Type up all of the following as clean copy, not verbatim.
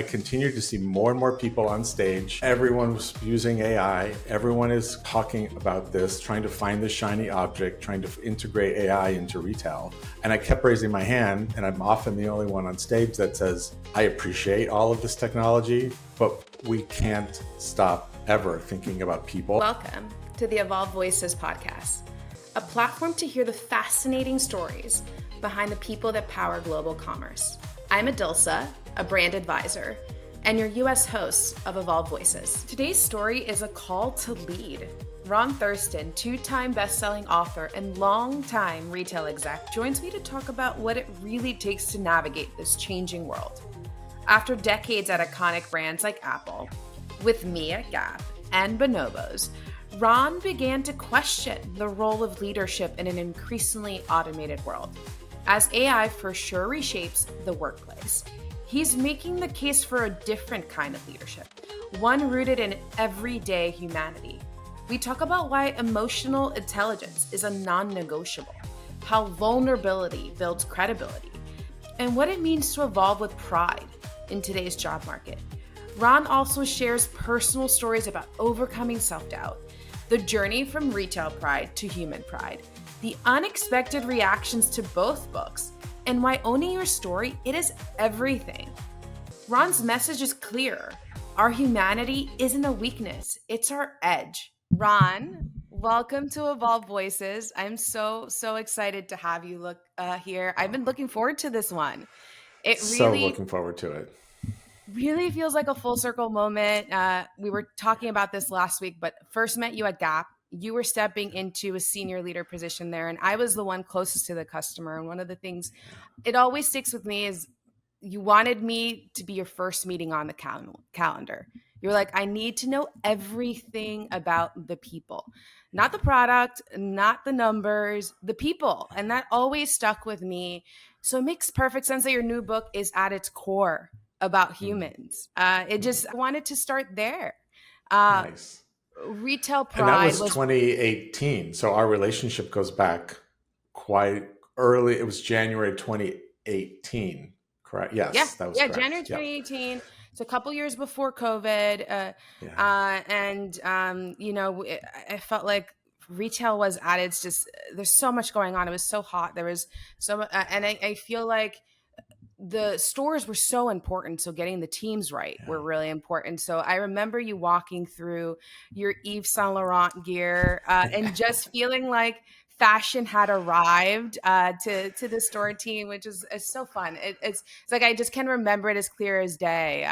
I continue to see more and more people on stage. Everyone's using AI. Everyone is talking about this, trying to find the shiny object, trying to integrate AI into retail. And I kept raising my hand, and I'm often the only one on stage that says, I appreciate all of this technology, but we can't stop ever thinking about people. Welcome to the Evolve Voices podcast, a platform to hear the fascinating stories behind the people that power global commerce. I'm Edilsa, a brand advisor, and your US host of Evolve Voices. Today's story is a call to lead. Ron Thurston, two-time best-selling author and long-time retail exec, joins me to talk about what it really takes to navigate this changing world. After decades at iconic brands like Apple, with me at Gap and Bonobos, Ron began to question the role of leadership in an increasingly automated world. As AI for sure reshapes the workplace, he's making the case for a different kind of leadership, one rooted in everyday humanity. We talk about why emotional intelligence is a non-negotiable, how vulnerability builds credibility, and what it means to evolve with pride in today's job market. Ron also shares personal stories about overcoming self-doubt, the journey from retail pride to human pride, the unexpected reactions to both books, and why owning your story, it is everything. Ron's message is clear. Our humanity isn't a weakness, it's our edge. Ron, welcome to Evolve Voices. I'm so excited to have you here. I've been looking forward to this one. Looking forward to it. Really feels like a full circle moment. We were talking about this last week, but first met you at Gap. You were stepping into a senior leader position there, and I was the one closest to the customer. And one of the things it always sticks with me is you wanted me to be your first meeting on the calendar. You're like, I need to know everything about the people, not the product, not the numbers, the people. And that always stuck with me. So it makes perfect sense that your new book is at its core about humans. I wanted to start there. Nice. Retail pride. And that was 2018. So our relationship goes back quite early. It was January 2018, correct? Yes, that was correct. January 2018. Yep. So a couple years before COVID. I felt like retail was at its there's so much going on. It was so hot. There was so much, and I feel like the stores were so important. So getting the teams right were really important. So I remember you walking through your Yves Saint Laurent gear and just feeling like fashion had arrived to the store team, which is so fun. It's like I just can remember it as clear as day.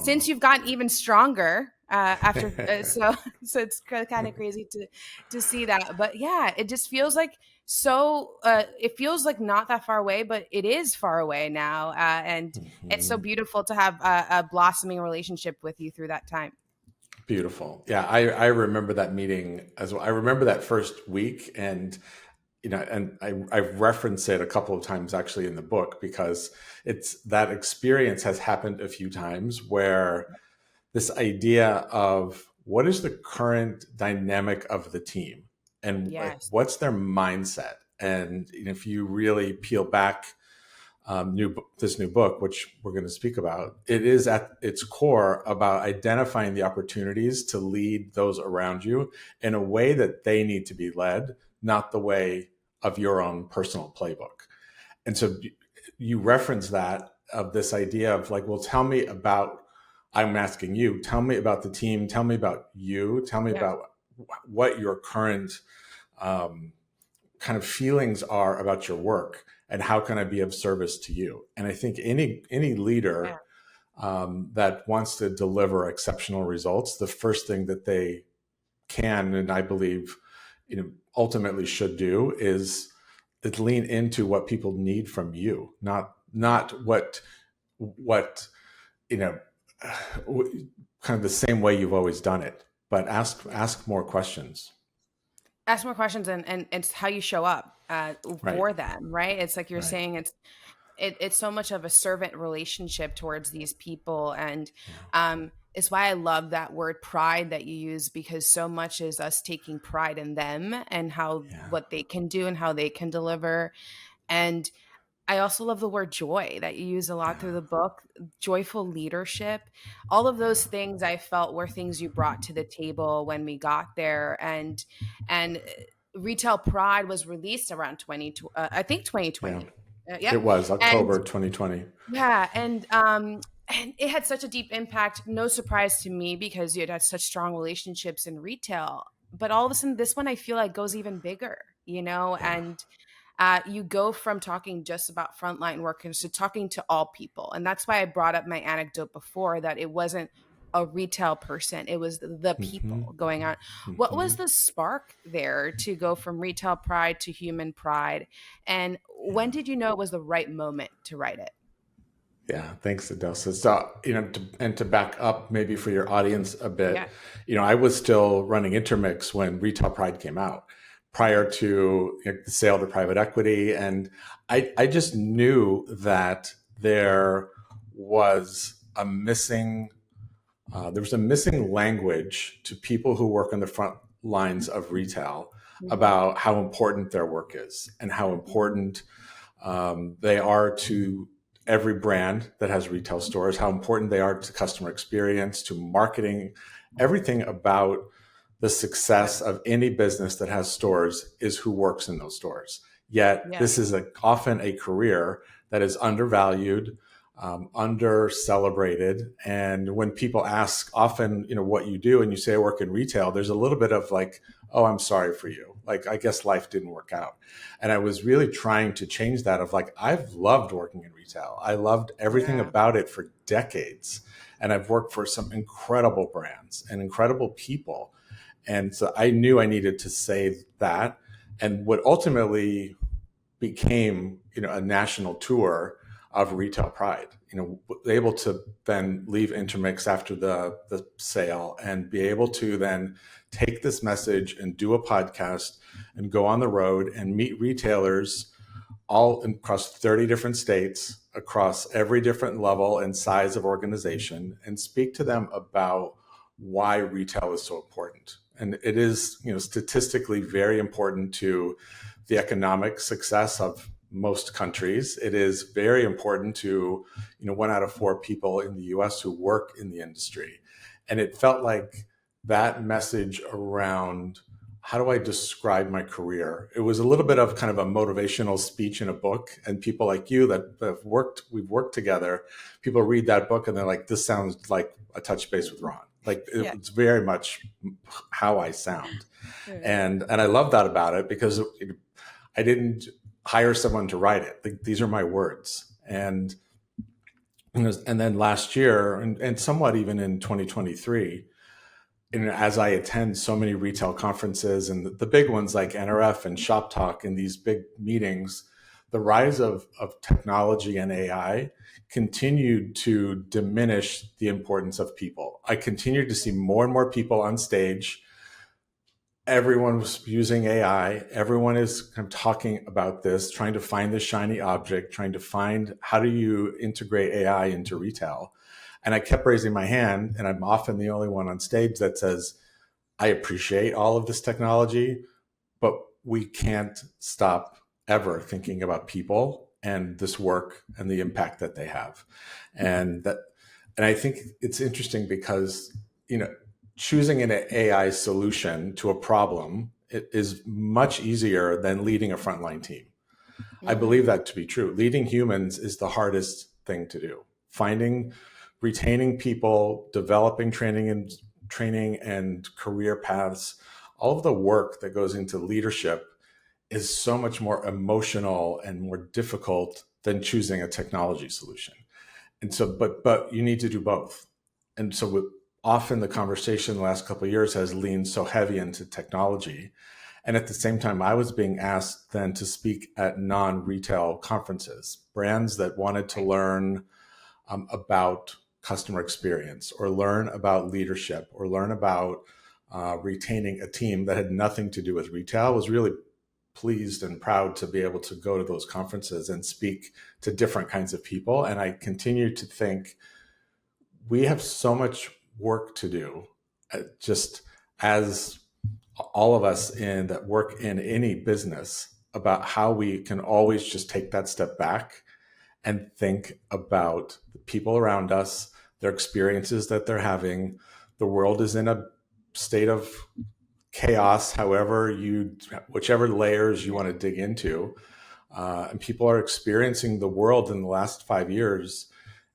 Since you've gotten even stronger after, so it's kind of crazy to see that. But yeah, it just feels like it feels like not that far away, but it is far away now. And it's so beautiful to have a blossoming relationship with you through that time. Beautiful. Yeah, I remember that meeting as well. I remember that first week, and I reference it a couple of times actually in the book, because it's that experience has happened a few times where this idea of what is the current dynamic of the team and what's their mindset. And if you really peel back this new book, which we're going to speak about, it is at its core about identifying the opportunities to lead those around you in a way that they need to be led, not the way of your own personal playbook. And so you reference that, of this idea of like, well, tell me about, I'm asking you, tell me about the team, tell me about you, tell me about what your current kind of feelings are about your work, and how can I be of service to you? And I think any leader that wants to deliver exceptional results, the first thing that they can, and I believe, ultimately should do, is lean into what people need from you, not what kind of the same way you've always done it, but ask more questions. Ask more questions, and it's how you show up for them, right? It's like you're saying, it's so much of a servant relationship towards these people, and it's why I love that word pride that you use, because so much is us taking pride in them and what they can do and how they can deliver. And I also love the word joy that you use a lot through the book, joyful leadership. All of those things I felt were things you brought to the table when we got there. And Retail Pride was released around I think Yeah, 2020. it Yep. was And October 2020. yeah, and it had such a deep impact. No surprise to me because you had such strong relationships in retail. But all of a sudden, this one I feel like goes even bigger, Yeah. and you go from talking just about frontline workers to talking to all people. And that's why I brought up my anecdote before that it wasn't a retail person, it was the Hmm. people going on. What was Hmm. the spark there to go from retail pride to human pride? And when Yeah. did you know it was the right moment to write it? Yeah, thanks, Edilsa. So, to back up maybe for your audience a Yeah. bit, I was still running Intermix when Retail Pride came out, Okay. prior to the sale to private equity. And I just knew that was a missing, there was a missing language to people who work on the front lines of retail Hmm. about how important their work is and how important they are to every brand that has retail stores, how important they are to customer experience, to marketing, everything about the success of any business that has stores is who works in those stores. Yet Yeah. this is often a career that is undervalued, under celebrated. And when people ask often, what you do and you say I work in retail, there's a little bit of like, oh, I'm sorry for you. Like, I guess life didn't work out. And I was really trying to change that of like, I've loved working in retail. I loved everything Yeah. about it for decades. And I've worked for some incredible brands and incredible people. And so I knew I needed to say that. And what ultimately became, a national tour of Retail Pride, able to then leave Intermix after the sale and be able to then take this message and do a podcast and go on the road and meet retailers all across 30 different states, across every different level and size of organization, and speak to them about why retail is so important. And it is, statistically very important to the economic success of most countries. It is very important to, 1 out of 4 people in the US who work in the industry. And it felt like that message around how do I describe my career? It was a little bit of kind of a motivational speech in a book. And people like you that we've worked together, people read that book and they're like, this sounds like a touch base with Ron. Like, Yeah. it's very much how I sound. Yeah. And I love that about it because I didn't hire someone to write it. Like, these are my words. And then last year and somewhat even in 2023, and as I attend so many retail conferences and the big ones like NRF and Shop Talk and these big meetings, the rise of technology and AI continued to diminish the importance of people. I continued to see more and more people on stage. Everyone was using AI. Everyone is kind of talking about this, trying to find the shiny object, trying to find how do you integrate AI into retail. And I kept raising my hand, and I'm often the only one on stage that says, I appreciate all of this technology, but we can't stop ever thinking about people and this work and the impact that they have. And that, and I think it's interesting because, choosing an AI solution to a problem is much easier than leading a frontline team. I believe Hmm. that to be true. Leading humans is the hardest thing to do. Finding, retaining people, developing training and career paths, all of the work that goes into leadership is so much more emotional and more difficult than choosing a technology solution. And so, but you need to do both. And so, often the conversation the last couple of years has leaned so heavy into technology, and at the same time, I was being asked then to speak at non-retail conferences, brands that wanted to learn about customer experience or learn about leadership or learn about retaining a team that had nothing to do with retail. I was really pleased and proud to be able to go to those conferences and speak to different kinds of people. And I continue to think we have so much work to do, just as all of us in that work in any business. about how we can always just take that step back and think about the people around us, their experiences that they're having. The world is in a state of chaos, whichever layers you want to dig into. And people are experiencing the world in the last 5 years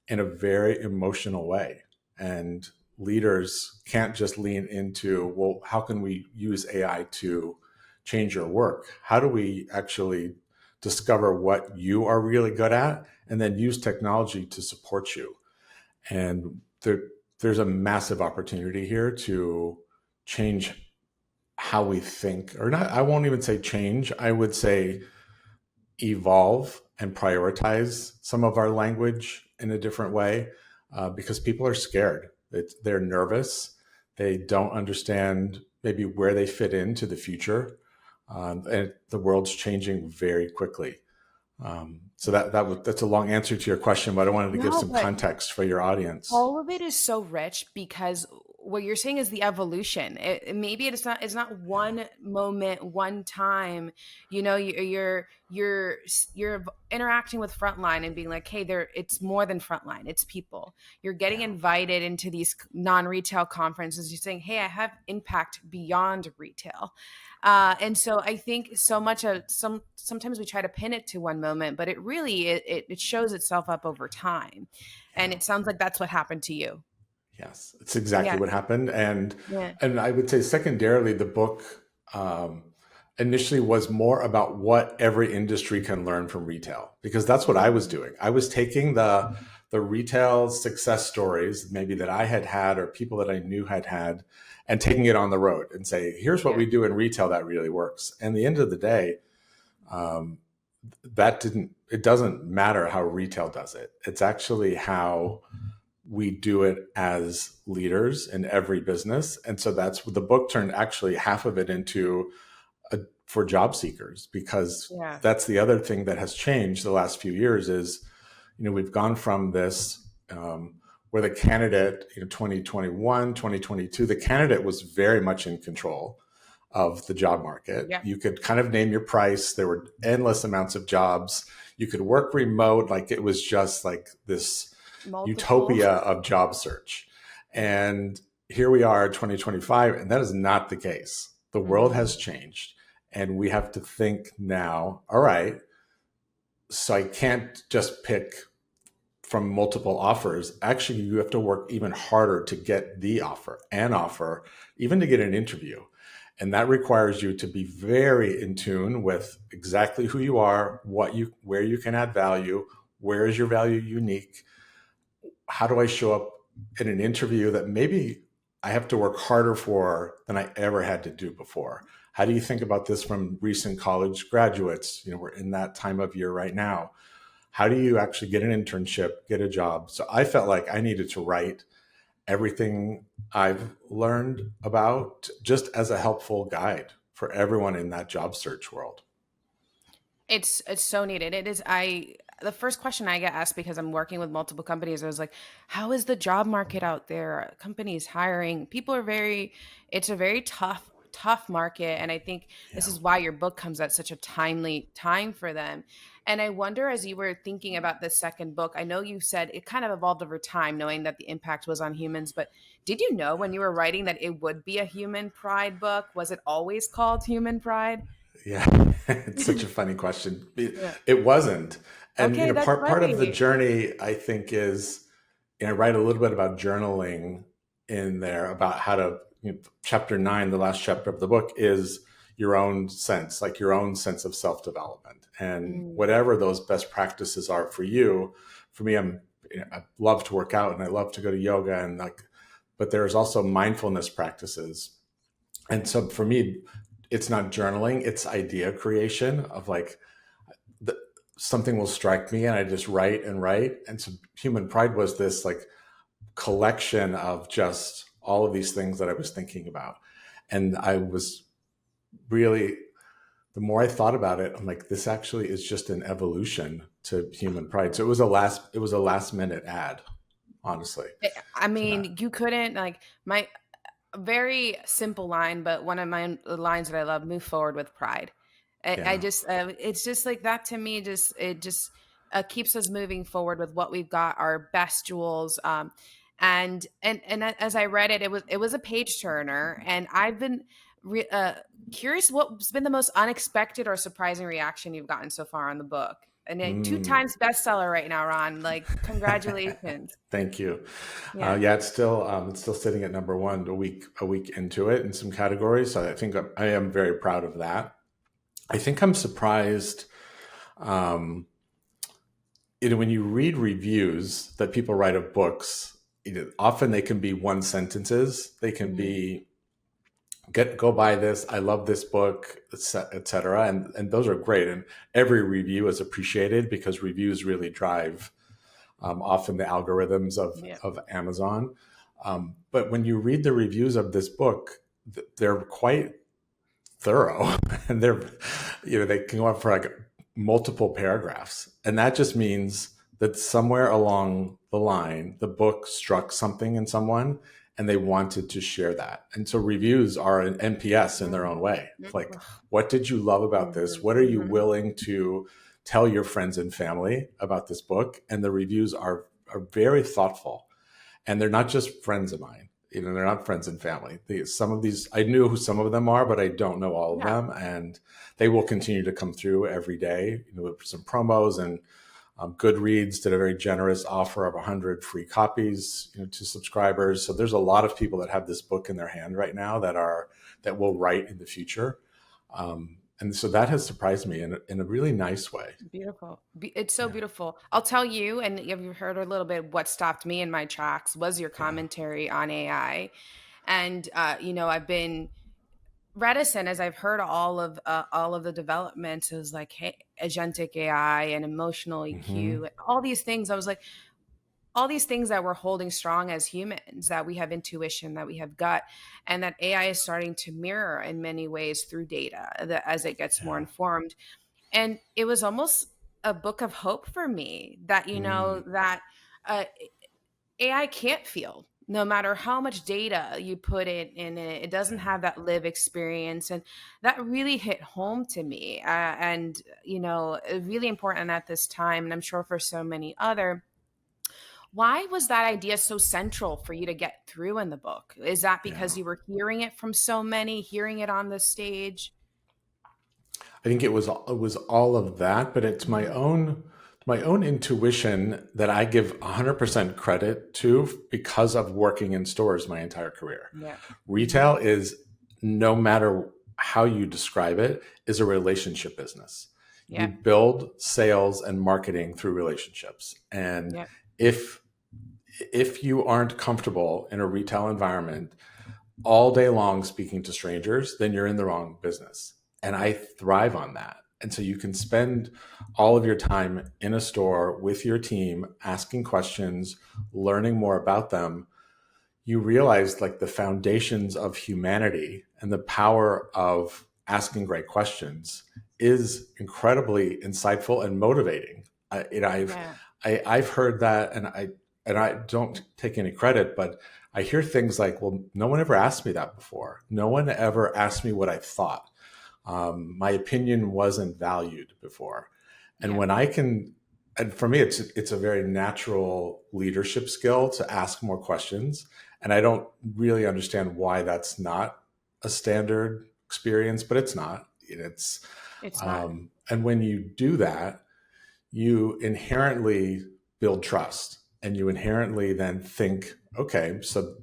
in a very emotional way. And leaders can't just lean into, well, how can we use AI to change your work? How do we actually discover what you are really good at and then use technology to support you? And there's a massive opportunity here to change how we think, or not. I won't even say change. I would say evolve and prioritize some of our language in a different way, because people are scared. They're nervous. They don't understand maybe where they fit into the future. And the world's changing very quickly. So that's a long answer to your question, but I wanted to give No, some but context for your audience. all of it is so rich because what you're saying is the evolution. Maybe it's not one moment, one time. You know, you're interacting with frontline and being like, hey, it's more than frontline. It's people. You're getting Yeah. invited into these non-retail conferences. You're saying, hey, I have impact beyond retail. And so I think so much of sometimes we try to pin it to one moment, but it really it shows itself up over time. And Yeah. it sounds like that's what happened to you. Yes, it's exactly Yeah. what happened. And Yeah. I would say secondarily, the book initially was more about what every industry can learn from retail, because that's what I was doing. I was taking the retail success stories maybe that I had had or people that I knew had had, and taking it on the road and say, here's what Yeah. we do in retail that really works. And at the end of the day, um, it doesn't matter how retail does it. It's actually how we do it as leaders in every business. And so that's what the book turned actually half of it into for job seekers, because Yeah. that's the other thing that has changed the last few years is, we've gone from this, where the candidate, 2021, 2022, the candidate was very much in control of the job market. Yeah. You could kind of name your price. There were endless amounts of jobs. You could work remote. Like, it was just like this Multiple. utopia of job search. And here we are, 2025, and that is not the case. The world has changed, and we have to think now, all right, so I can't just pick from multiple offers. Actually, you have to work even harder to get the offer, an offer, even to get an interview. And that requires you to be very in tune with exactly who you are, where you can add value, where is your value unique, how do I show up in an interview that maybe I have to work harder for than I ever had to do before? How do you think about this from recent college graduates? We're in that time of year right now. How do you actually get an internship, get a job? So I felt like I needed to write everything I've learned about just as a helpful guide for everyone in that job search world. It's so needed. It is. The first question I get asked, because I'm working with multiple companies, I was like, how is the job market out there? Companies hiring, people are it's a very tough market. And I think this Yeah. is why your book comes at such a timely time for them. And I wonder, as you were thinking about the second book, I know you said it kind of evolved over time, knowing that the impact was on humans, but did you know when you were writing that it would be a human pride book? Was it always called Human Pride? Yeah, it's such a funny question. It, Yeah. it wasn't. And Okay, that's part of the funny. journey, I think, is, I write a little bit about journaling in there, about how to, chapter 9, the last chapter of the book, is your own sense, like your own sense of self-development. And Mm. whatever those best practices are for you. For me, I love to work out and I love to go to yoga, and but there's also mindfulness practices. And so for me, it's not journaling, it's idea creation of like, the, something will strike me and I just write and write. And so Human Pride was this like collection of just all of these things that I was thinking about. And I was really, the more I thought about it, I'm like, this actually is just an evolution to Human Pride. So it was a last minute ad, honestly, I to that. mean, you couldn't like my a very simple line, but one of my lines that I love: move forward with pride. I Yeah. just, it's just like that to me, it just keeps us moving forward with what we've got, our best jewels. And as I read it, it was a page turner, and I've been curious what's been the most unexpected or surprising reaction you've gotten so far on the book. And two Mm. times bestseller right now, Ron. Like, congratulations. Thank you. Yeah. Yeah, it's still sitting at number one a week into it in some categories. So I think I am very proud of that. I think I'm surprised. Um, when you read reviews that people write of books, often they can be one sentences. They can be go buy this. I love this book, etc. And those are great. And every review is appreciated because reviews really drive often the algorithms Yeah. of Amazon. But when you read the reviews of this book, they're quite thorough, and they can go on for like multiple paragraphs, and that just means that somewhere along the line, the book struck something in someone, and they wanted to share that. And so reviews are an NPS in their own way. Like, what did you love about this? What are you willing to tell your friends and family about this book? And the reviews are very thoughtful, and they're not just friends of mine. They're not friends and family. Some of these, I knew who some of them are, but I don't know all of them. And they will continue to come through every day. Some promos, and Goodreads did a very generous offer of 100 free copies to subscribers. So there's a lot of people that have this book in their hand right now that will write in the future. And so that has surprised me in a really nice way. Beautiful. It's so beautiful. I'll tell you, and you've heard a little bit, what stopped me in my tracks was your commentary on AI. And, I've been reticent as I've heard all of the developments. It was like, hey, agentic AI and emotional EQ, and all these things. I was like, all these things that we're holding strong as humans, that we have intuition, that we have gut, and that AI is starting to mirror in many ways through data as it gets more informed. And it was almost a book of hope for me that, that uh, AI can't feel. No matter how much data you put in it, it doesn't have that live experience. And that really hit home to me. And, really important at this time. And I'm sure for so many other. Why was that idea so central for you to get through in the book? Is that Yeah. because you were hearing it from so many, hearing it on the stage? I think it was all of that, but it's my own intuition that I give 100% credit to because of working in stores my entire career. Yeah. Retail is, no matter how you describe it, is a relationship business. Yeah. You build sales and marketing through relationships. And Yeah. if you aren't comfortable in a retail environment all day long speaking to strangers, then you're in the wrong business. And I thrive on that. And so you can spend all of your time in a store with your team, asking questions, learning more about them. You realize like the foundations of humanity and the power of asking great questions is incredibly insightful and motivating. I've heard that, and I don't take any credit, but I hear things like, well, no one ever asked me that before. No one ever asked me what I thought. My opinion wasn't valued before. And when I can, and for me, it's a very natural leadership skill to ask more questions. And I don't really understand why that's not a standard experience, but it's not. It's not. And when you do that, you inherently build trust, and you inherently then think, okay, so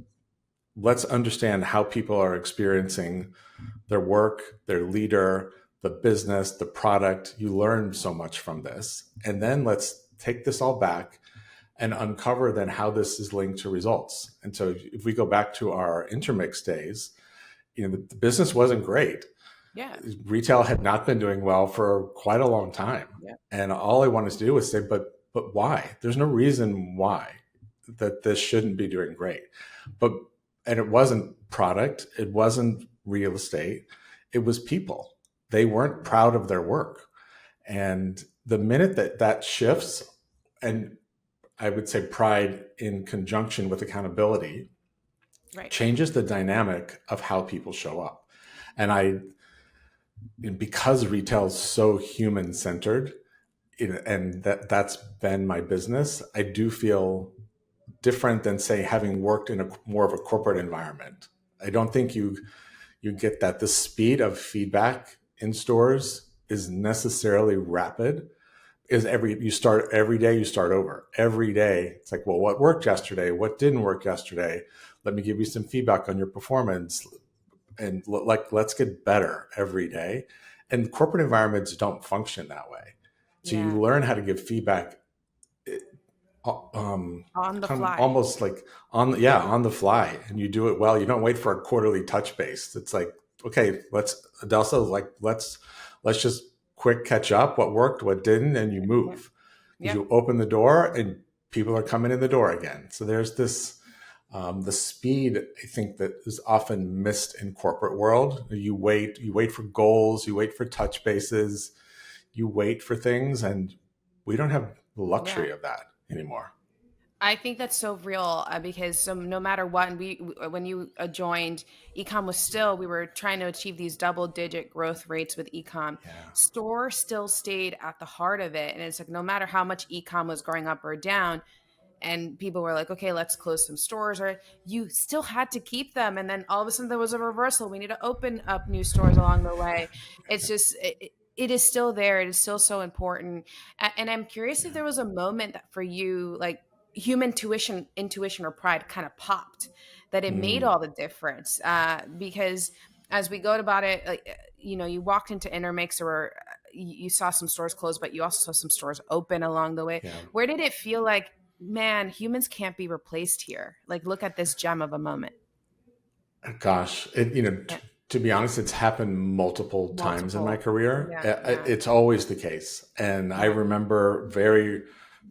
let's understand how people are experiencing their work, their leader, the business, the product. You learn so much from this. And then let's take this all back and uncover then how this is linked to results. And so if we go back to our intermix days, the business wasn't great. Yeah. Retail had not been doing well for quite a long time. Yeah. And all I wanted to do was say, but why? There's no reason why that this shouldn't be doing great. And it wasn't product, it wasn't real estate, it was people. They weren't proud of their work. And the minute that shifts, and I would say pride in conjunction with accountability, changes the dynamic of how people show up. And and because retail is so human centered, and that's been my business, I do feel different than, say, having worked in a more of a corporate environment. I don't think you get that the speed of feedback in stores is necessarily rapid. Is every you start every day, you start over every day. It's like, well, what worked yesterday, what didn't work yesterday, let me give you some feedback on your performance, and like, let's get better every day. And corporate environments don't function that way. So you Yeah. learn how to give feedback, um, On the kind of fly. almost like on the fly, and you do it well. You don't wait for a quarterly touch base. It's like, okay, let's Adelsa, like, let's just quick catch up, what worked, what didn't, and you Yep. move, because Yep. you open the door and people are coming in the door again. So there's this, the speed, I think, that is often missed in corporate world. You wait for goals, you wait for touch bases, you wait for things, and we don't have the Yeah. luxury of that anymore. I think that's so real because no matter what, and when you joined, ecom was still, we were trying to achieve these double digit growth rates with ecom. Yeah. Store still stayed at the heart of it. And it's like, no matter how much ecom was going up or down, and people were like, okay, let's close some stores, or you still had to keep them. And then all of a sudden there was a reversal. We need to open up new stores along the way. It's just, it is still there. It is still so important. And I'm curious if Yeah. there was a moment that for you, like human intuition or pride kind of popped, that it made Mm, all the difference. Because as we go about it, like, you walked into Intermix, or you saw some stores close, but you also saw some stores open along the way. yeah. Where did it feel like, man, humans can't be replaced here? Like, look at this gem of a moment. Gosh, Yeah. to be honest, it's happened multiple times in my Multiple. career. Yeah. Yeah. It's always the case. And I Yeah. remember very,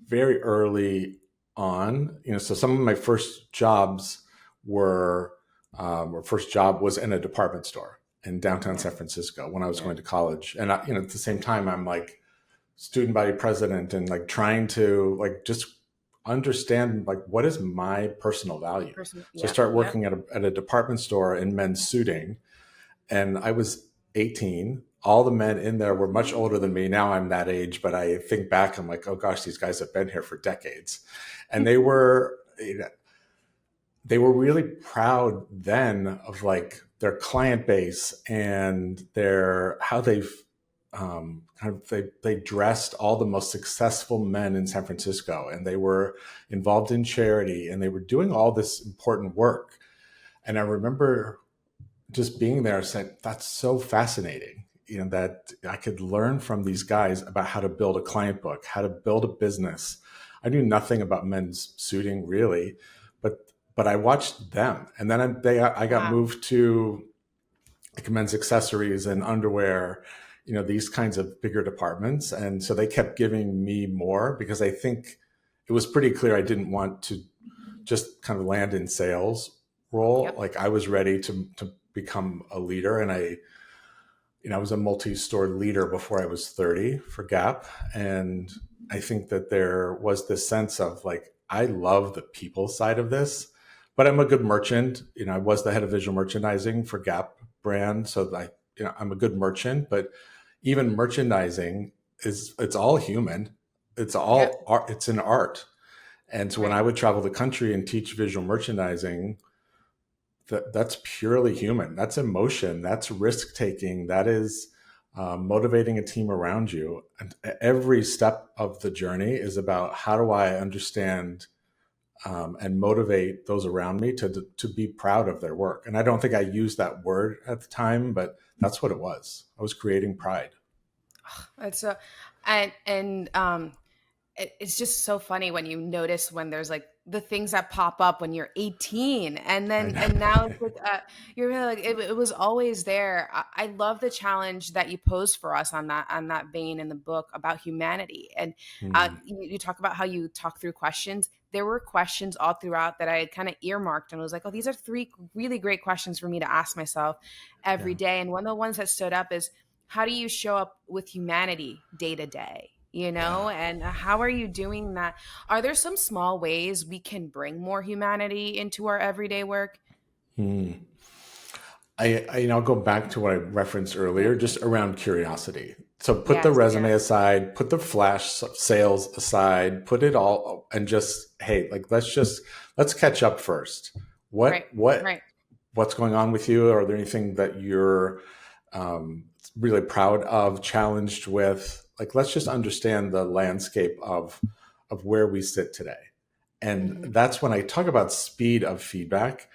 very early on, so some of my first jobs were, or first job was in a department store in downtown Yeah. San Francisco when I was Yeah. going to college. And at the same time, I'm like student body president, and like trying to like just understand, like, what is my personal value. Person. So I Yeah. start Yeah. working at a department store in men's suiting, and I was 18. All the men in there were much older than me. Now I'm that age, but I think back, I'm like, oh gosh, these guys have been here for decades. And they were really proud then of like their client base and their how they've they dressed all the most successful men in San Francisco, and they were involved in charity, and they were doing all this important work. And I remember just being there saying, that's so fascinating, that I could learn from these guys about how to build a client book, how to build a business. I knew nothing about men's suiting really, but I watched them, and then I got Wow. moved to like men's accessories and underwear, these kinds of bigger departments. And so they kept giving me more, because I think it was pretty clear I didn't want to just kind of land in sales role. Yep. Like, I was ready to become a leader. And I was a multi-store leader before I was 30 for Gap. And I think that there was this sense of like, I love the people side of this, but I'm a good merchant. I was the head of visual merchandising for Gap brand. So I'm a good merchant, but even merchandising it's all human. It's Yep. all art. It's an art. And so when I Right. would travel the country and teach visual merchandising, that's purely human. That's emotion. That's risk taking. That is motivating a team around you. And every step of the journey is about, how do I understand and motivate those around me to be proud of their work. And I don't think I used that word at the time, but that's what it was. I was creating pride. It's a, and it's just so funny when you notice when there's like the things that pop up when you're 18, and I then know. and now it's like, you're really like, it was always there. I love the challenge that you posed for us on that vein in the book about humanity. And Hmm. you talk about how you talk through questions. There were questions all throughout that I had kind of earmarked, and was like, oh, these are three really great questions for me to ask myself every Yeah. day. And one of the ones that stood up is, how do you show up with humanity day to day? Yeah. And how are you doing that? Are there some small ways we can bring more humanity into our everyday work? Hmm. I'll go back to what I referenced earlier, just around curiosity. So put the Yes, resume yes. aside, put the flash sales aside, put it all, and just, hey, like, let's catch up first. Right, What right. what's going on with you? Are there anything that you're really proud of, challenged with? Like, let's just understand the landscape of where we sit today. And Hmm. that's when I talk about speed of feedback.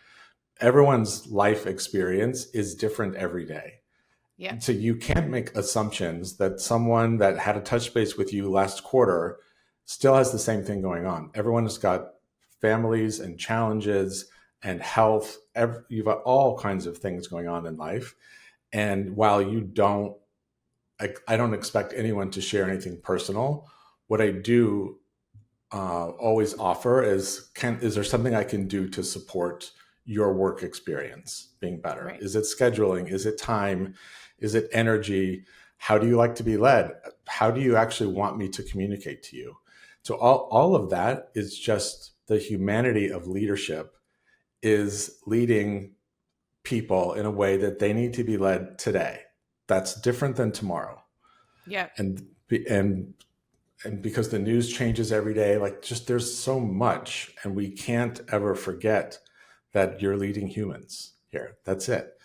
Everyone's life experience is different every day. Yeah, So you can't make assumptions that someone that had a touch base with you last quarter still has the same thing going on. Everyone has got families and challenges and health. You've got all kinds of things going on in life. And while I don't expect anyone to share anything personal. What I do always offer is there something I can do to support your work experience being better? right. Is it scheduling? Is it time? Is it energy? How do you like to be led? How do you actually want me to communicate to you? So all of that is just the humanity of leadership, is leading people in a way that they need to be led today. That's different than tomorrow. Yeah. And and and because the news changes every day, like, just there's so much, and we can't ever forget that you're leading humans here. That's it.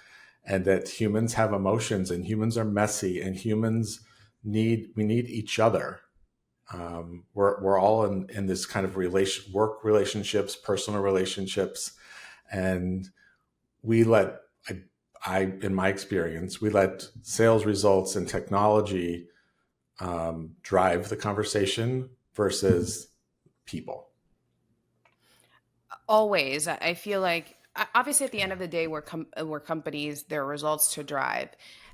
And that humans have emotions, and humans are messy, and we need each other. We're all in this kind of work relationships, personal relationships, and we let in my experience, we let sales results and technology drive the conversation versus people. Always. I feel like obviously at the end of the day, we're companies, their results to drive,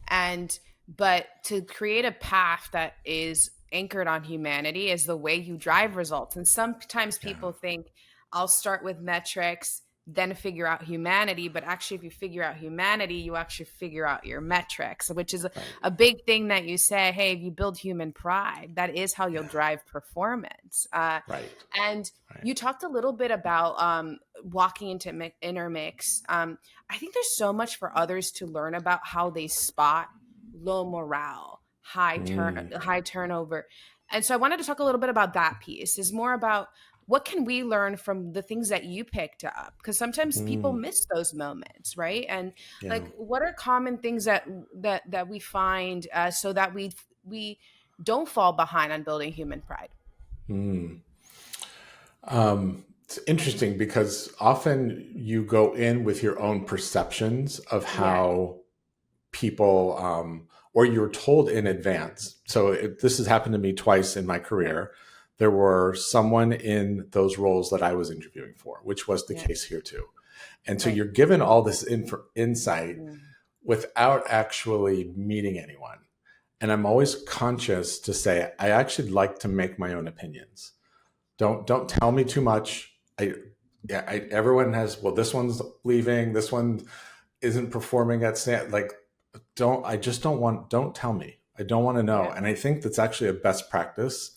and but to create a path that is anchored on humanity is the way you drive results. And sometimes Yeah. people think I'll start with metrics, then figure out humanity. But actually, if you figure out humanity, you actually figure out your metrics, which is Right. a big thing that you say. Hey, if you build human pride, that is how you'll Yeah. drive performance. Right. And Right. you talked a little bit about walking into intermix. I think there's so much for others to learn about how they spot low morale, Mm. high turnover. And so I wanted to talk a little bit about that piece. Is more about what can we learn from the things that you picked up? Because sometimes people Mm. miss those moments, right? And Yeah. like, what are common things that we find so that we don't fall behind on building human pride? Mm. It's interesting because often you go in with your own perceptions of Yeah, how people, or you're told in advance. So this has happened to me twice in my right. career. There were someone in those roles that I was interviewing for, which was the Yeah, case here too. And so right. you're given all this insight Mm. without actually meeting anyone. And I'm always conscious to say, I actually like to make my own opinions. Don't tell me too much. Everyone has, well, this one's leaving, this one isn't performing at stand. Like, don't tell me. I don't want to know. Yeah. And I think that's actually a best practice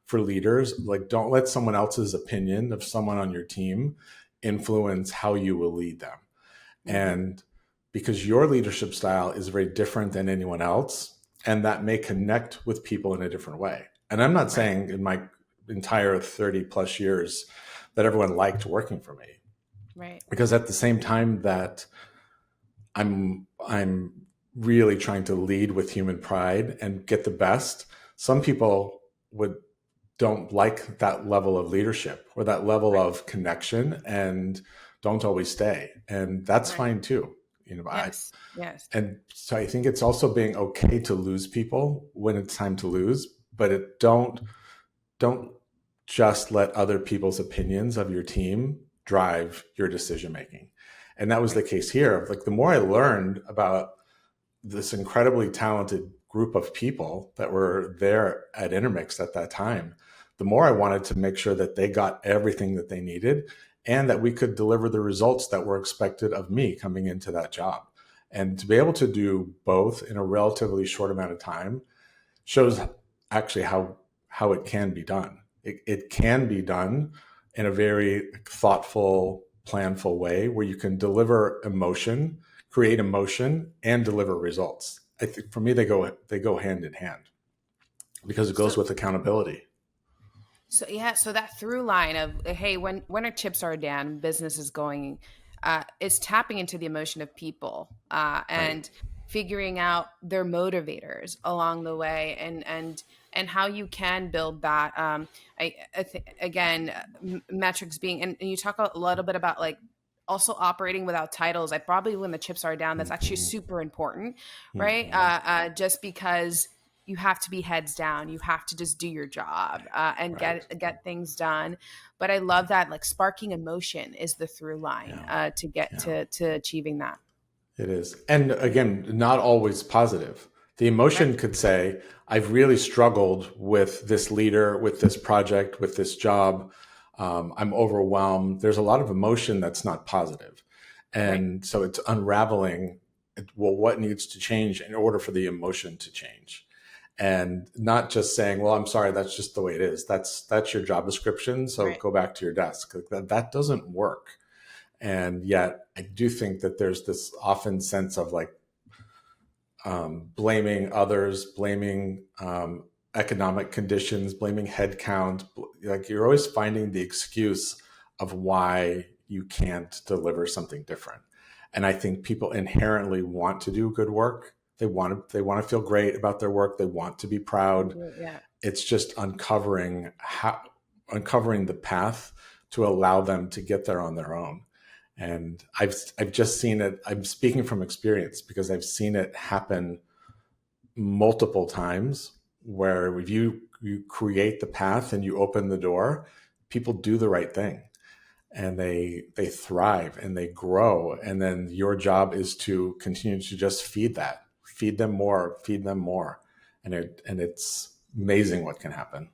for leaders. Like, don't let someone else's opinion of someone on your team influence how you will lead them. Hmm. And because your leadership style is very different than anyone else, and that may connect with people in a different way. And I'm not Right. saying in my entire 30 plus years that everyone liked working for me, Right. because at the same time that I'm really trying to lead with human pride and get the best, some people would don't like that level of leadership or that level Right. of connection and don't always stay. And that's Right. fine too. Yes. Yes. And so I think it's also being okay to lose people when it's time to lose, but don't just let other people's opinions of your team drive your decision making. And that was the Right. case here. Like, the more I learned about this incredibly talented group of people that were there at Intermix at that time, the more I wanted to make sure that they got everything that they needed and that we could deliver the results that were expected of me coming into that job. And to be able to do both in a relatively short amount of time shows actually how it can be done. It can be done in a very thoughtful, planful way where you can deliver emotion, create emotion and deliver results. I think for me, they go hand in hand because it goes with accountability. So yeah, so that through line of, hey, when our chips are down, business is going, is tapping into the emotion of people, and Right. figuring out their motivators along the way, and how you can build that. I think again, metrics being, and you talk a little bit about like also operating without titles. I probably when the chips are down, that's actually Mm-hmm. super important, right? Mm-hmm. Just because you have to be heads down, you have to just do your job, and Right. get things done. But I love that, like, sparking emotion is the through line, Yeah. to get Yeah. to achieving that. It is. And again, not always positive. The emotion Right. could say, I've really struggled with this leader, with this project, with this job. I'm overwhelmed. There's a lot of emotion that's not positive. Right. And so it's unraveling, well, what needs to change in order for the emotion to change? And not just saying, well, I'm sorry, that's just the way it is. That's your job description. So Right. go back to your desk. That doesn't work. And yet I do think that there's this often sense of like blaming others, blaming economic conditions, blaming headcount. Like you're always finding the excuse of why you can't deliver something different. And I think people inherently want to do good work. They want to feel great about their work. They want to be proud. Yeah. It's just uncovering the path to allow them to get there on their own. And I've just seen it. I'm speaking from experience because I've seen it happen multiple times where if you create the path and you open the door, people do the right thing and they thrive and they grow. And then your job is to continue to just feed them more, feed them more. And it's amazing what can happen.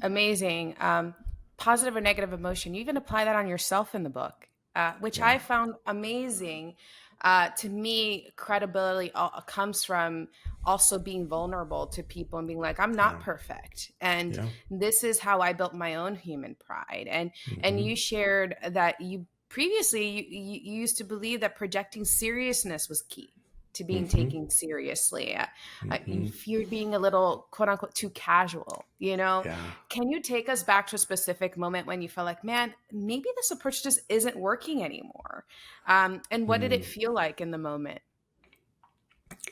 Amazing. Positive or negative emotion. You even apply that on yourself in the book, which Yeah. I found amazing. To me, credibility comes from also being vulnerable to people and being like, I'm not Yeah. perfect, and Yeah. this is how I built my own human pride. And Mm-hmm. you shared that you previously you used to believe that projecting seriousness was key to being Mm-hmm. taken seriously. You Mm-hmm. feared being a little quote unquote too casual, you know? Yeah. Can you take us back to a specific moment when you felt like, man, maybe this approach just isn't working anymore? And what did it Mm. feel like in the moment?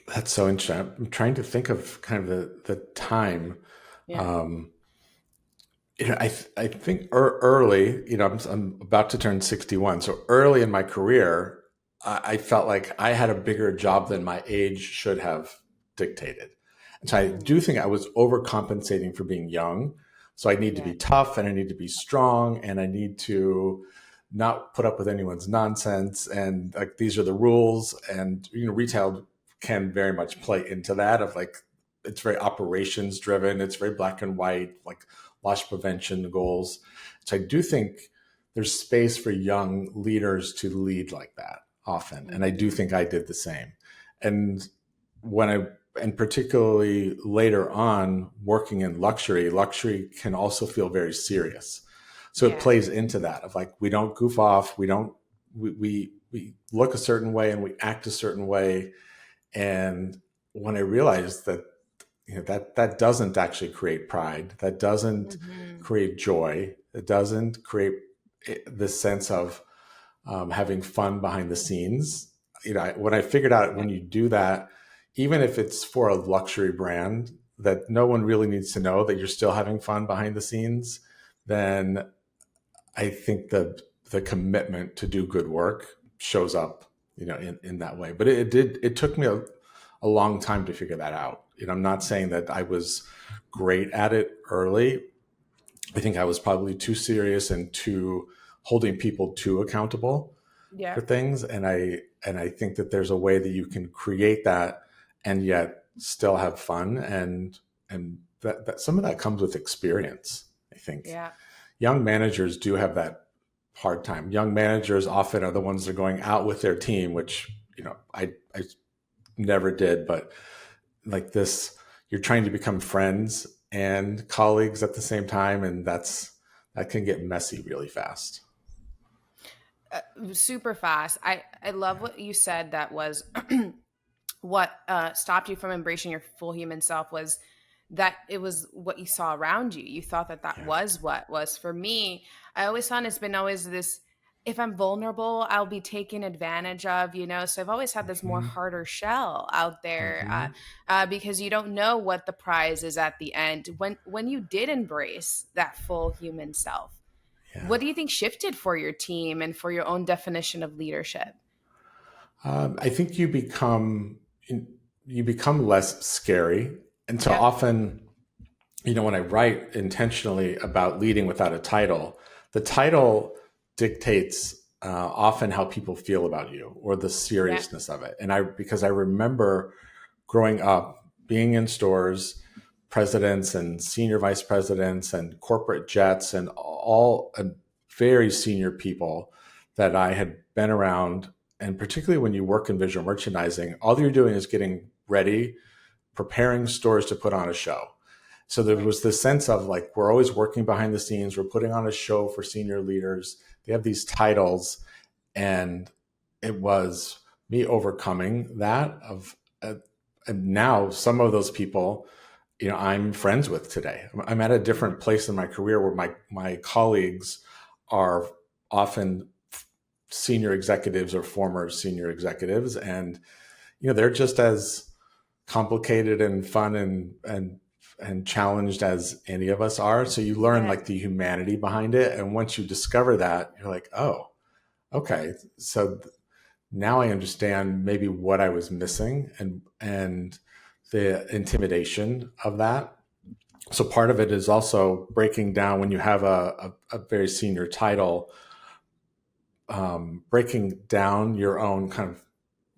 That's so interesting. I'm trying to think of kind of the time. Yeah. Um, I think early, I'm about to turn 61. So early in my career, I felt like I had a bigger job than my age should have dictated. And so I Mm, do think I was overcompensating for being young. So I need to yeah. be tough and I need to be strong and I need to not put up with anyone's nonsense. And like, these are the rules. And, retail can very much play into that of like, it's very operations driven. It's very black and white, like loss prevention goals. So I do think there's space for young leaders to lead like that often. And I do Mhm. think I did the same. And and particularly later on working in luxury can also feel very serious. So it Yeah. plays into that of like, we don't goof off. We look a certain way and we act a certain way. And when I realized that, that doesn't actually create pride, that doesn't Mhm. create joy, it doesn't create the sense of having fun behind the scenes. When I figured out Yeah. when you do that, even if it's for a luxury brand, that no one really needs to know that you're still having fun behind the scenes, then I think the commitment to do good work shows up, in that way. But it took me a long time to figure that out. I'm not saying that I was great at it early. I think I was probably too serious and too holding people too accountable Yeah. for things. And I think that there's a way that you can create that and yet still have fun. And that some of that comes with experience. I think Yeah. young managers do have that hard time. Young managers often are the ones that are going out with their team, which, I never did, but like this, you're trying to become friends and colleagues at the same time. And that can get messy really fast. Super fast. I love what you said. That was what stopped you from embracing your full human self was that it was what you saw around you. You thought that that Yeah. was what was. For me, I always found it's been always this, if I'm vulnerable, I'll be taken advantage of, so I've always had this more Hmm. harder shell out there, Hmm. because you don't know what the prize is at the end. When you did embrace that full human self, Yeah. what do you think shifted for your team and for your own definition of leadership? I think you become less scary, and so Yep. often, when I write intentionally about leading without a title, the title dictates often how people feel about you or the Yep. seriousness of it. And because I remember growing up, being in stores, presidents and senior vice presidents and corporate jets and all very senior people that I had been around. And particularly when you work in visual merchandising, all you're doing is getting ready, preparing stores to put on a show. So there Right. was this sense of like, we're always working behind the scenes, we're putting on a show for senior leaders. They have these titles. And it was me overcoming that and now some of those people, I'm friends with today. I'm at a different place in my career where my colleagues are often senior executives or former senior executives, and they're just as complicated and fun and challenged as any of us are. So you learn Yeah. like the humanity behind it, and once you discover that, you're like, oh, okay, so now I understand maybe what I was missing and the intimidation of that. So part of it is also breaking down when you have a very senior title, breaking down your own kind of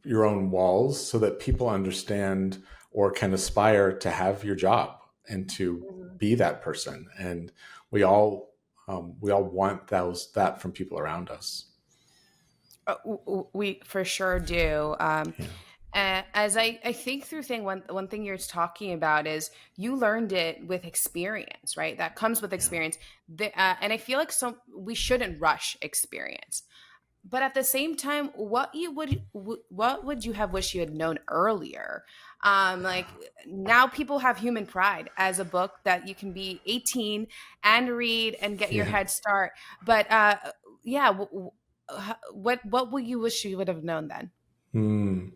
your own walls so that people understand or can aspire to have your job and to Mhm. be that person. And we all want that from people around us. We for sure do. Yeah. As I think through one thing you're talking about is you learned it with experience, right? That comes with Yeah. experience. And I feel like we shouldn't rush experience. But at the same time, what would you have wished you had known earlier? Like now people have Human Pride as a book that you can be 18 and read and get your Yeah. head start. But yeah, what will you wish you would have known then? Hmm.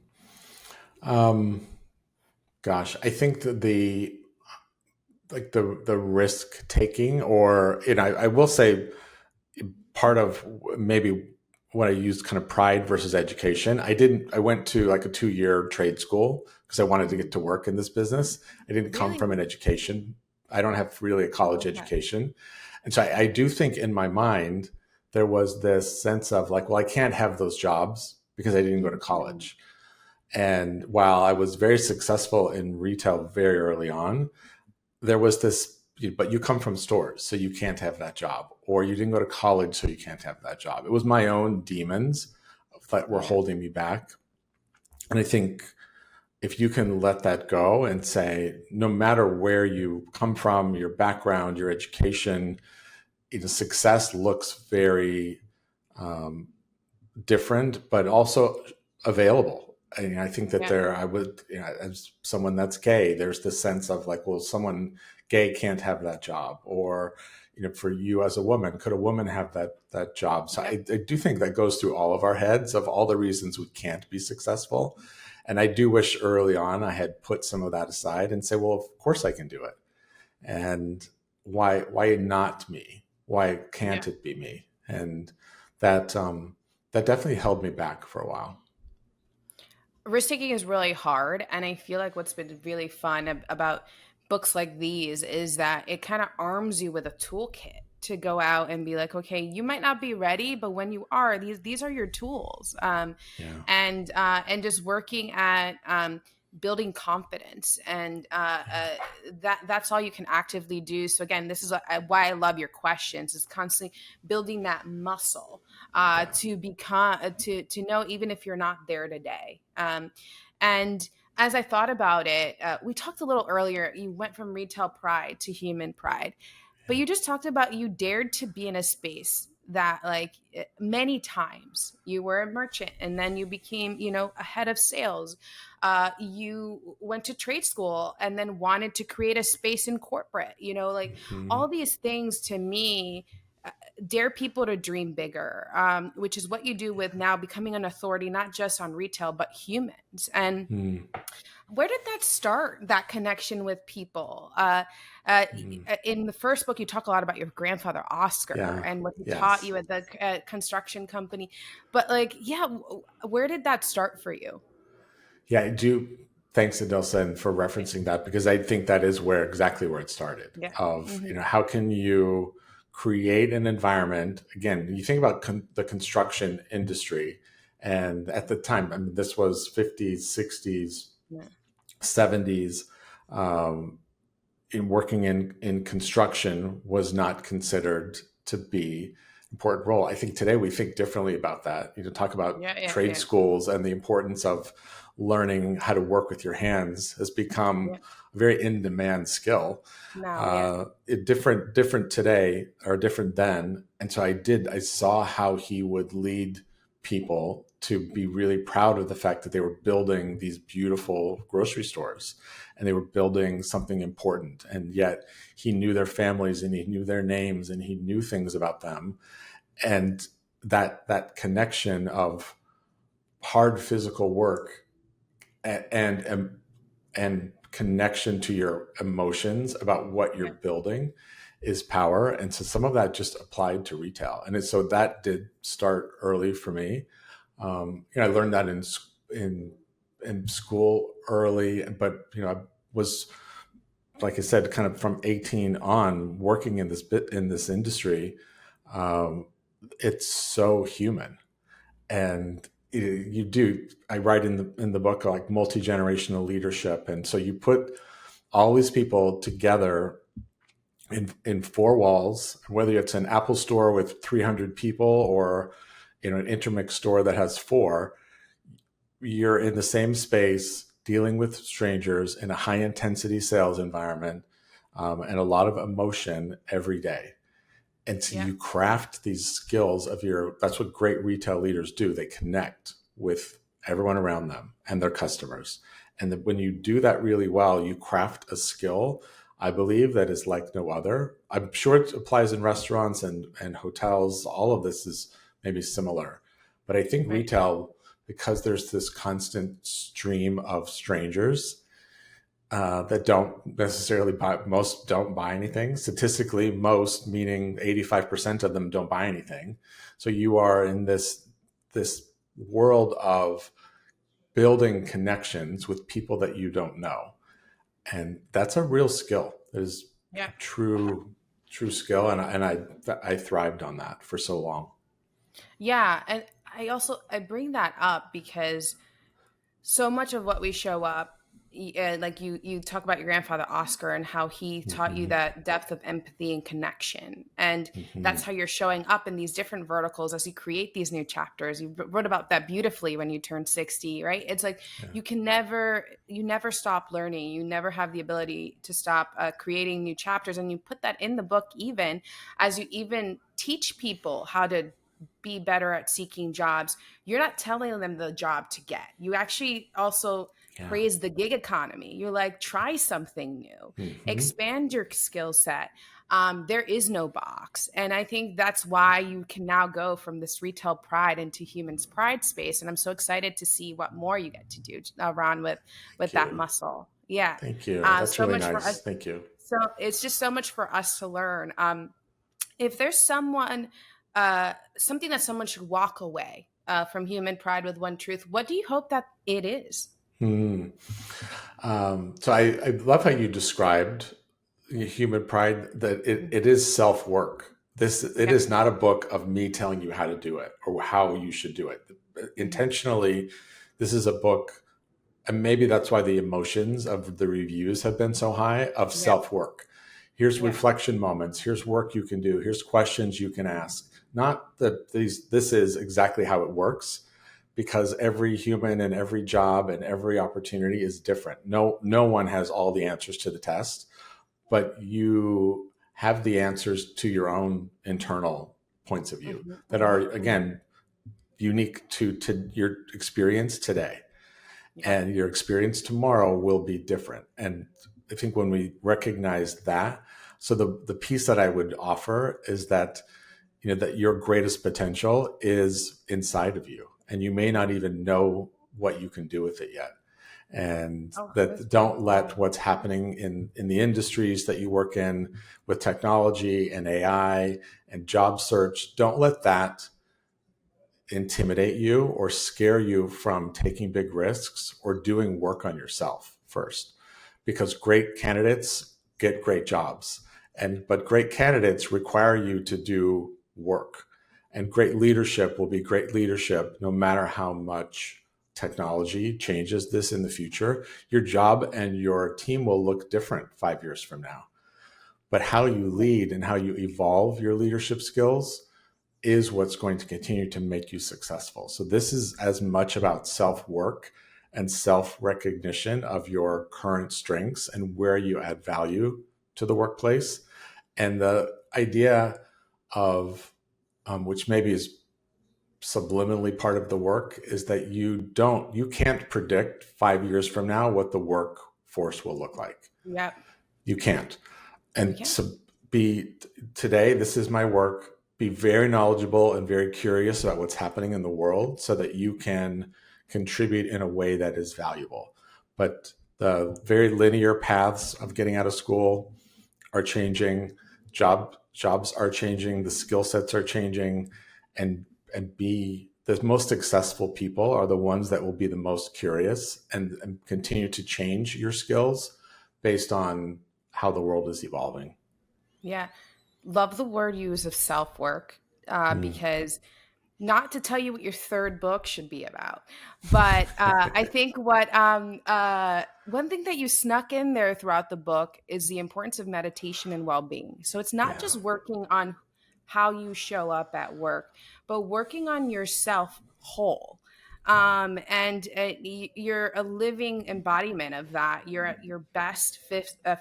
Um, Gosh, I think that the risk taking, or I will say part of maybe what I used kind of pride versus education. I went to like a 2-year trade school because I wanted to get to work in this business. I didn't come Really? from an education. I don't have really a college Okay. education. And so I do think in my mind, there was this sense of like, well, I can't have those jobs because I didn't go to Mhm. college. And while I was very successful in retail very early on, there was this, but you come from stores, so you can't have that job, or you didn't go to college, so you can't have that job. It was my own demons that were Yeah. holding me back. And I think if you can let that go and say, no matter where you come from, your background, your education, success looks very um, different, but also available. And I think that Yeah. I would, as someone that's gay, there's this sense of like, well, someone gay can't have that job, or for you as a woman, could a woman have that job? So Yep. I do think that goes through all of our heads of all the reasons we can't be successful. And I do wish early on I had put some of that aside and say, well, of course I can do it. And why not me? Why Yeah. can't it be me? And that that definitely held me back for a while. Risk taking is really hard, and I feel like what's been really fun about books like these is that it kind of arms you with a toolkit to go out and be like, okay, you might not be ready, but when you are, these are your tools. Yeah. And just working at building confidence, and that's all you can actively do. So again, this is why I love your questions, is constantly building that muscle Yeah. to become to know even if you're not there today. And as I thought about it, we talked a little earlier. You went from retail pride to human pride, but Yeah. you just talked about you dared to be in a space that like many times you were a merchant and then you became, a head of sales. You went to trade school and then wanted to create a space in corporate, like Mhm. all these things to me dare people to dream bigger, which is what you do with now becoming an authority, not just on retail, but humans. And Mhm. where did that start, that connection with people? Mhm. In the first book, you talk a lot about your grandfather, Oscar, Yeah. and what he taught Yes. you at the construction company. But like, yeah, where did that start for you? Yeah, I do. Thanks, Edilsa, for referencing that, because I think that is exactly where it started. Yeah. Of, Hmm. how can you create an environment? Again, you think about the construction industry, and at the time, I mean, this was 50s, 60s, Yeah. 70s. Um, in working in construction was not considered to be important role. I think today we think differently about that. Talk about Yeah. Yeah. trade Yeah. schools, and the importance of learning how to work with your hands has become Yeah. a very in-demand skill. Now, yeah. Different today, or different then. And so I saw how he would lead people to be really proud of the fact that they were building these beautiful grocery stores, and they were building something important. And yet he knew their families, and he knew their names, and he knew things about them. And that connection of hard physical work, and connection to your emotions about what you're Yeah. building is power. And so some of that just applied to retail. So that did start early for me. I learned that in in school early, but I was, like I said, kind of from 18 on working in this industry. Um, it's so human, and you do. I write in the book like multi-generational leadership, and so you put all these people together in four walls, whether it's an Apple store with 300 people, or an Intermix store that has four. You're in the same space dealing with strangers in a high intensity sales environment, and a lot of emotion every day. And so Yeah. you craft these skills that's what great retail leaders do. They connect with everyone around them and their customers. And that when you do that really well, you craft a skill, I believe, that is like no other. I'm sure it applies in restaurants and hotels. All of this is maybe similar. But I think Right. retail, because there's this constant stream of strangers that don't necessarily buy, most don't buy anything. Statistically, most, meaning 85% of them, don't buy anything. So you are in this world of building connections with people that you don't know. And that's a real skill. It is Yeah. a true skill. And I thrived on that for so long. Yeah. And I bring that up because so much of what we show up, like you talk about your grandfather Oscar and how he taught you Hmm. that depth of empathy and connection, and Hmm. that's how you're showing up in these different verticals as you create these new chapters. You wrote about that beautifully when you turned 60, right? It's like Yeah. you never stop learning, you never have the ability to stop creating new chapters, and you put that in the book, even as you even teach people how to be better at seeking jobs. You're not telling them the job to get. You actually also Yeah. praise the gig economy. You're like, try something new, Hmm. expand your skill set. There is no box. And I think that's why you can now go from this retail pride into humans pride space. And I'm so excited to see what more you get to do, Ron, with Thank that you. muscle. Yeah. Thank you. That's So really much for nice. us. Thank you. So it's just so much for us to learn. If there's something that someone should walk away from human pride with one truth, what do you hope that it is? Hmm. So I love how you described human pride, that it is self work. It Yeah. is not a book of me telling you how to do it or how you should do it. Mhm. Intentionally, this is a book, and maybe that's why the emotions of the reviews have been so high, of Yeah. self work. Here's Yeah. reflection moments. Here's work you can do. Here's questions you can ask. Not that this is exactly how it works, because every human and every job and every opportunity is different. No one has all the answers to the test, but you have the answers to your own internal points of view that are, again, unique to your experience today. And your experience tomorrow will be different. And I think when we recognize that, so the piece that I would offer is that, that your greatest potential is inside of you, and you may not even know what you can do with it yet. And that don't let what's happening in the industries that you work in with technology and AI and job search, don't let that intimidate you or scare you from taking big risks or doing work on yourself first, because great candidates get great jobs, but great candidates require you to do work, and great leadership will be great leadership no matter how much technology changes this in the future. Your job and your team will look different 5 years from now, but how you lead and how you evolve your leadership skills is what's going to continue to make you successful. So this is as much about self-work and self-recognition of your current strengths and where you add value to the workplace. And the idea of, which maybe is subliminally part of the work, is that you can't predict 5 years from now what the workforce will look like. Yep. You can't. And so today, this is my work. Be very knowledgeable and very curious about what's happening in the world so that you can contribute in a way that is valuable. But the very linear paths of getting out of school are changing. Jobs are changing. The skill sets are changing. And be the most successful people are the ones that will be the most curious and continue to change your skills based on how the world is evolving. Yeah. Love the word use of self-work, because not to tell you what your third book should be about, but I think one thing that you snuck in there throughout the book is the importance of meditation and well-being. So it's not just working on how you show up at work, but working on yourself whole. And you're a living embodiment of that. You're at your best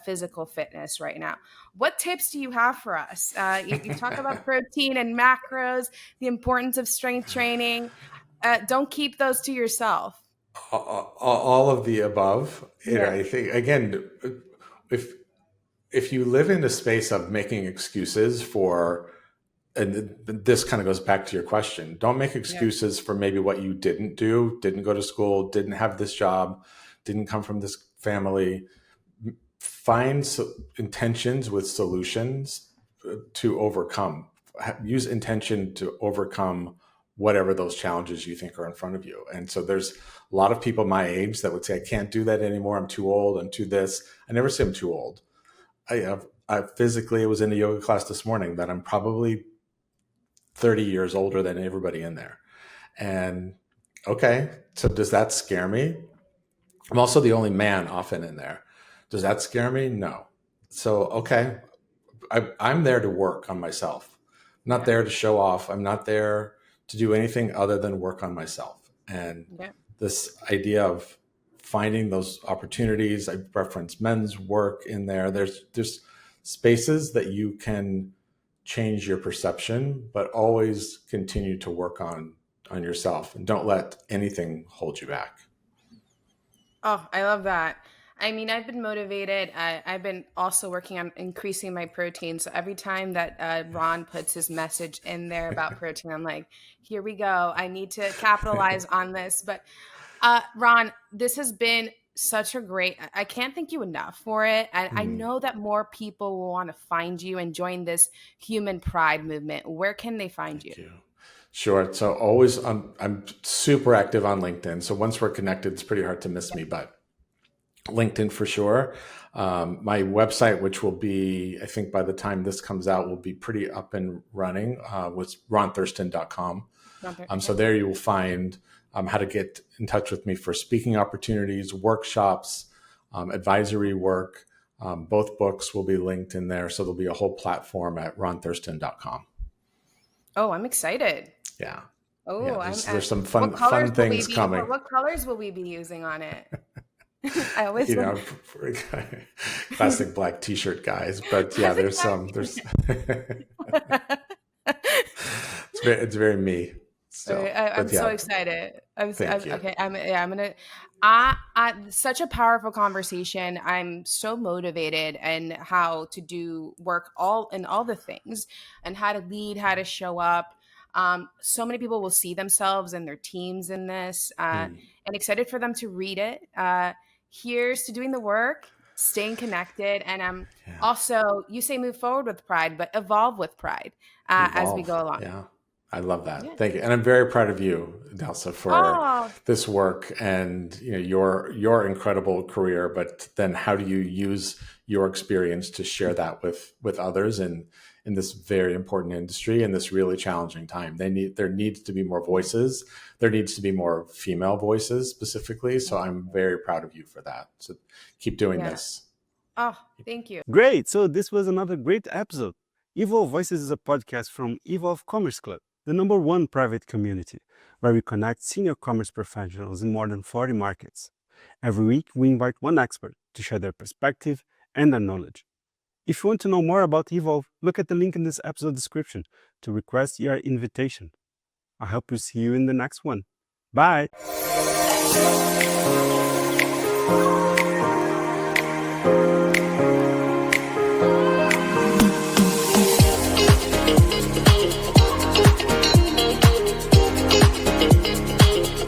physical fitness right now. What tips do you have for us? You talk about protein and macros, the importance of strength training. Don't keep those to yourself. All of the above. I think, again, if you live in a space of making excuses for, and this kind of goes back to your question, don't make excuses for maybe what you didn't do, didn't go to school, didn't have this job, didn't come from this family. Find intentions with solutions to overcome. Use intention to overcome whatever those challenges you think are in front of you. And so there's a lot of people my age that would say, I can't do that anymore. I'm too old. I'm too this. I never say I'm too old. I physically was in a yoga class this morning that I'm probably 30 years older than everybody in there. And okay, so does that scare me? I'm also the only man often in there. Does that scare me? No. So, okay, I'm there to work on myself. I'm not there to show off. I'm not there to do anything other than work on myself. And this idea of finding those opportunities, I reference men's work in there. There's spaces that you can change your perception, but always continue to work on yourself, and don't let anything hold you back. Oh, I love that. I mean, I've been motivated. I've been also working on increasing my protein. So every time that Ron puts his message in there about protein, I'm like, here we go. I need to capitalize on this. But Ron, this has been such a great, I can't thank you enough for it. And I know that more people will want to find you and join this human pride movement. Where can they find you? Thank you. Sure. So always, I'm super active on LinkedIn. So once we're connected, it's pretty hard to miss me, but LinkedIn for sure. My website, which will be, I think by the time this comes out, will be pretty up and running, was ronthurston.com. So there you will find how to get in touch with me for speaking opportunities, workshops, advisory work. Both books will be linked in there. So there'll be a whole platform at ronthurston.com. Oh, I'm excited. Yeah. Oh, yeah, there's some fun things coming. What colors will we be using on it? I always, classic black t-shirt guys, but yeah, there's It's very me still. I'm But so yeah, excited. thank you. Okay. I'm gonna. Such a powerful conversation. I'm so motivated and how to do work all the things, and how to lead, how to show up. So many people will see themselves and their teams in this, Mm, and excited for them to read it. Here's to doing the work, staying connected, and yeah. also, you say move forward with pride, but evolve with pride as we Evolve. go along. Yeah. I love Yeah. that. Thank you. And I'm very proud of you, Delsa, for Oh, this work and your incredible career. But then how do you use your experience to share that with others in this very important industry in this really challenging time? There needs to be more voices. There needs to be more female voices specifically. So I'm very proud of you for that. So keep doing yeah. this. Oh, thank you. Great. So this was another great episode. Evolve Voices is a podcast from Evolve Commerce Club, the #1 private community, where we connect senior commerce professionals in more than 40 markets. Every week, we invite one expert to share their perspective and their knowledge. If you want to know more about Evolve, look at the link in this episode description to request your invitation. I hope to see you in the next one. Bye.